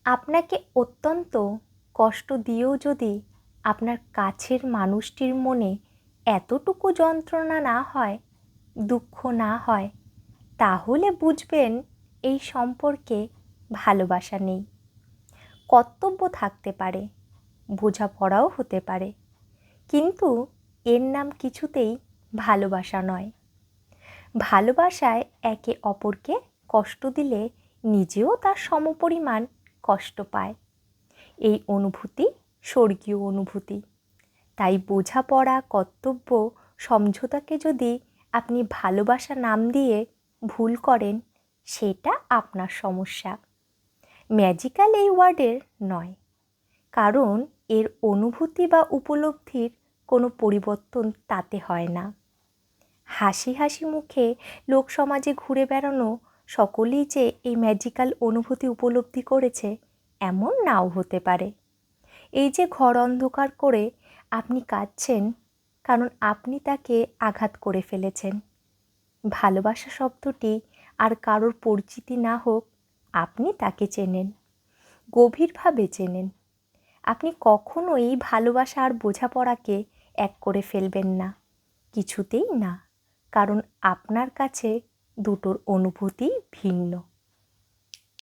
আপনাকে অত্যন্ত কষ্ট দিয়েও যদি আপনার কাছের মানুষটির মনে এতটুকু যন্ত্রণা না হয়, দুঃখ না হয়, তাহলে বুঝবেন এই সম্পর্কে ভালোবাসা নেই। কর্তব্য থাকতে পারে, বোঝাপড়াও হতে পারে, কিন্তু এর নাম কিছুতেই ভালোবাসা নয়। ভালোবাসায় একে অপরকে কষ্ট দিলে নিজেও তার সমপরিমাণ কষ্ট পায়। এই অনুভূতি স্বর্গীয় অনুভূতি। তাই বোঝাপড়া, কর্তব্য, সমঝোতাকে যদি আপনি ভালোবাসা নাম দিয়ে ভুল করেন, সেটা আপনার সমস্যা, ম্যাজিক্যাল এই ওয়ার্ডের নয়। কারণ এর অনুভূতি বা উপলব্ধির কোনো পরিবর্তন তাতে হয় না। হাসি হাসি মুখে লোক সমাজে ঘুরে বেড়ানো সকলেই যে এই ম্যাজিক্যাল অনুভূতি উপলব্ধি করেছে এমন নাও হতে পারে। এই যে ঘর অন্ধকার করে আপনি কাঁদছেন, কারণ আপনি তাকে আঘাত করে ফেলেছেন। ভালোবাসা শব্দটি আর কারোর পরিচিতি না হোক, আপনি তাকে চেনেন, গভীরভাবে চেনেন। আপনি কখনো এই ভালোবাসা আর বোঝাপড়াকে এক করে ফেলবেন না, কিছুতেই না। কারণ আপনার কাছে দুটোর অনুভূতি ভিন্ন।